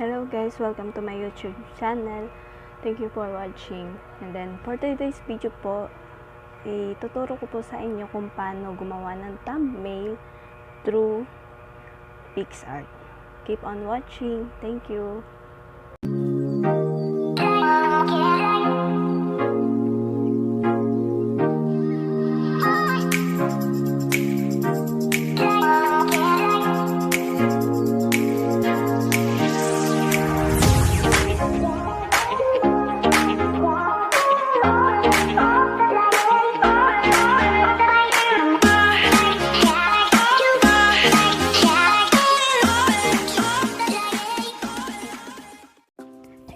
Hello guys, welcome to my YouTube channel. Thank you for watching. And then for today's video po, ituturo ko po sa inyo kung paano gumawa ng thumbnail through PicsArt. Keep on watching. Thank you.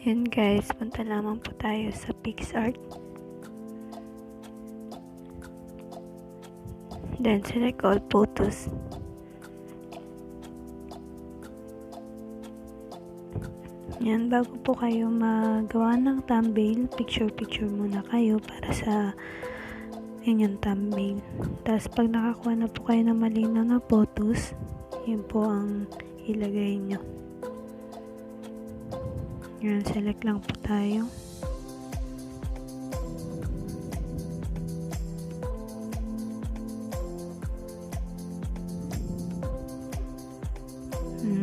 Yan guys, punta lamang po tayo sa PicsArt. Then select all photos. Yan, bago po kayo magawa ng thumbnail, picture muna kayo para sa inyong thumbnail. Tapos pag nakakuha na po kayo ng malinaw na photos, yun po ang ilagay nyo. Yan, select lang po tayo.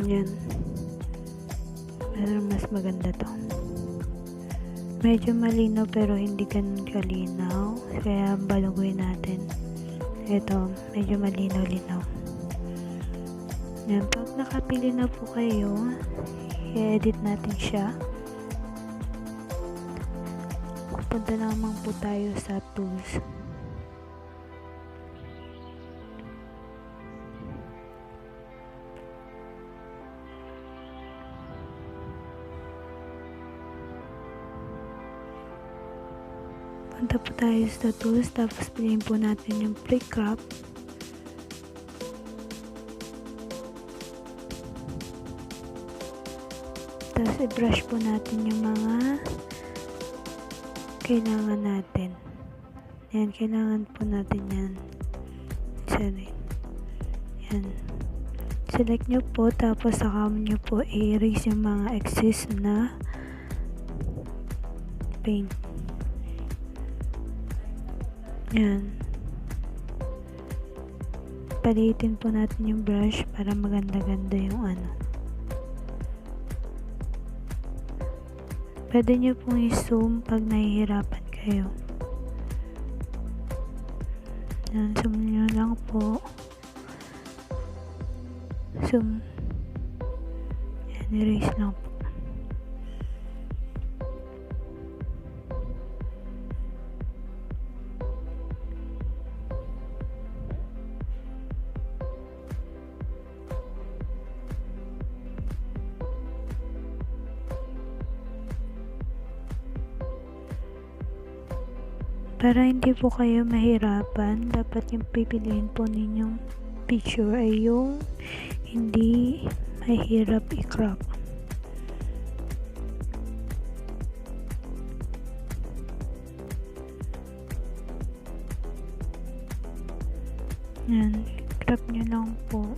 Yan. Pero mas maganda to. Medyo malinaw pero hindi ganun kalinaw. Kaya baluguin natin. Ito, medyo malinaw-linaw. Yan, pag nakapili na po kayo, i-edit natin siya. Punta naman po tayo sa tools. Punta po tayo sa tools, tapos piliin po natin yung pre-crop. Tapos i-brush po natin yung mga kailangan natin. Yan, kailangan po natin yan. Sorry. Yan. Select nyo po, tapos saka nyo po i-erase yung mga excess na paint. Yan. Palitin po natin yung brush para maganda-ganda yung ano. Pwede nyo pong i-zoom pag nahihirapan kayo. Yan, zoom nyo lang po. Zoom. Yan, erase lang po. Para hindi po kayo mahirapan, dapat yung pipiliin po ninyong picture ay yung hindi mahirap i-crop. Yan, crop nyo lang po.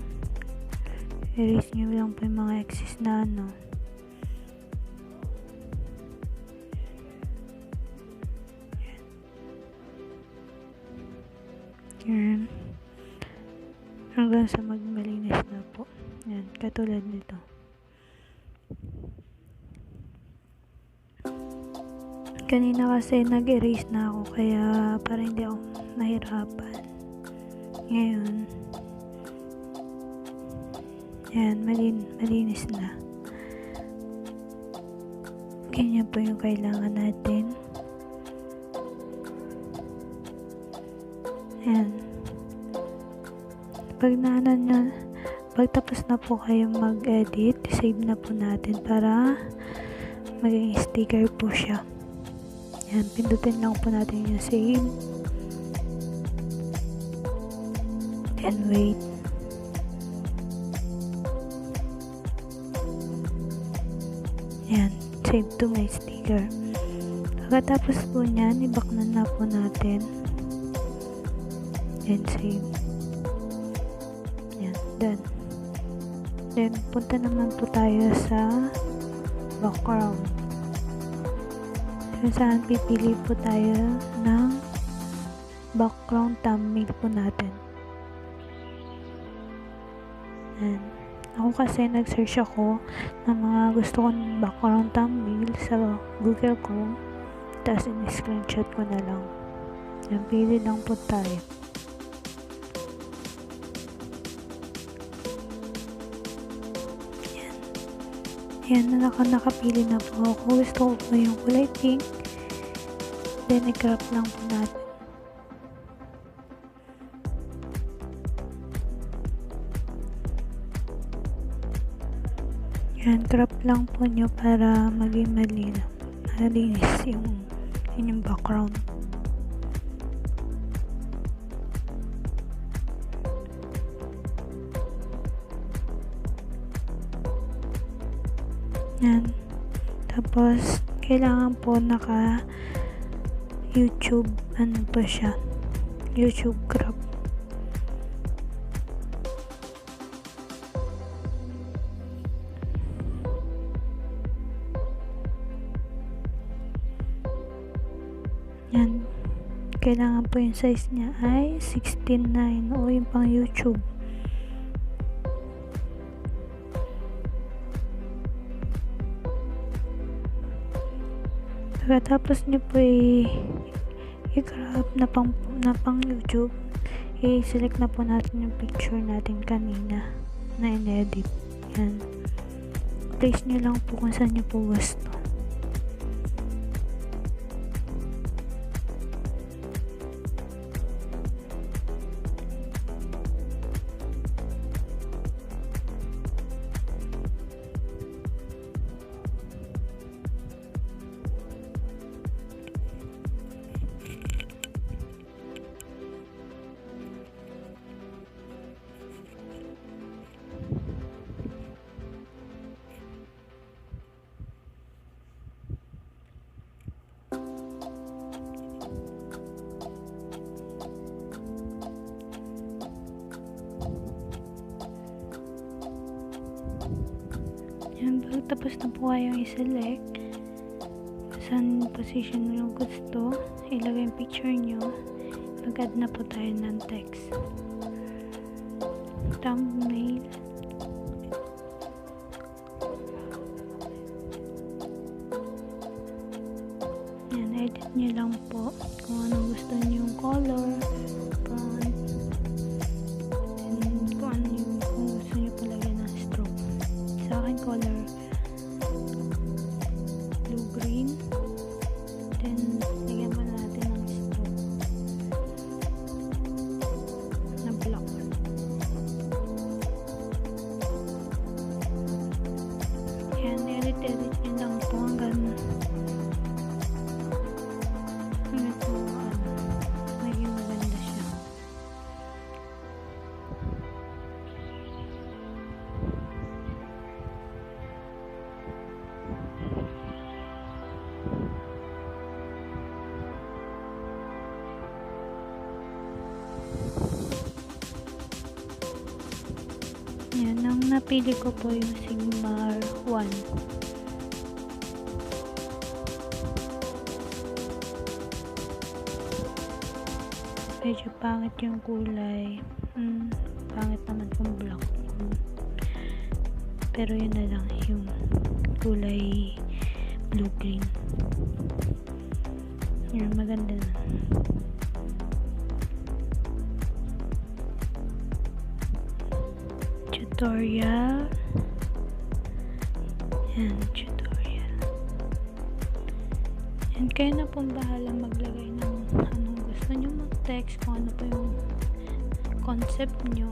Erase nyo lang po yung mga excess na ano. Yan. Hanggang sa magmalinis na po. Yan, katulad nito. Kanina kasi nag-erase na ako, kaya para hindi ako mahirapan. Ngayon, yan, malinis na. Ganyan po yung kailangan natin. Ayan. Pag tapos na po kayong mag-edit, save na po natin para maging sticker po siya. Ayan, pindutin lang po natin yung save. And wait. Ayan, save to my sticker. Pagkatapos po nyan, i-back na po natin. And save. Yan, done. Then, punta naman po tayo sa background. Kung saan pipili po tayo ng background thumbnail po natin. Yan. Ako kasi nag-search ako ng mga gusto kong background thumbnail sa Google Chrome, tapos in-screenshot ko na lang. Yan, pili lang po tayo. Yan, nakapili na po ako. Gusto ko po yung kulay pink. Then, i-crop lang po natin. Yan, crop lang po nyo para maging malinis yung inyong background. Yan. Tapos, kailangan po naka YouTube, ano po siya, YouTube crop. Yan. Kailangan po yung size niya ay 16:9 o yung pang YouTube. Pagkatapos nyo po i-crop na pang YouTube, i-select na po natin yung picture natin kanina na in-edit. Yan. Place nyo lang po kung saan nyo po gusto. Yan, tapos na po kayong i-select saan position mo yung gusto, ilagay yung picture nyo, mag-add na po tayo ng text, thumbnail. Yan, edit nyo lang po kung anong gusto nyo yung color, font, and kung ano yung kung gusto nyo palagay ng stroke. Sa akin color blue green, then lagyan pa natin ng stroke na black. Yan, edit nyo lang po hanggang maging maganda siya. Yan, ang napili ko po yung Sigma 1. Medyo pangit yung kulay. Pangit naman kung black. Pero yun na lang yung kulay blue-green. Yan, maganda na. Tutorial. Yan, tutorial. Yan, kayo na pong bahala maglagay ng anong gusto nyo mag-text, kung ano po yung concept nyo.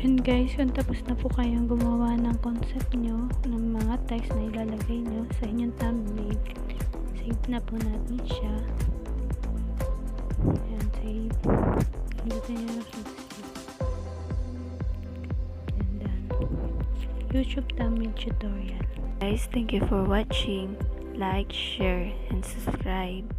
And guys, kung tapos na po kayong gumawa ng concept nyo, ng mga text na ilalagay nyo sa inyong thumbnail, save na po natin siya. Ayan, save. Pindutin nyo na save. And done. YouTube thumbnail tutorial. Guys, thank you for watching. Like, share, and subscribe.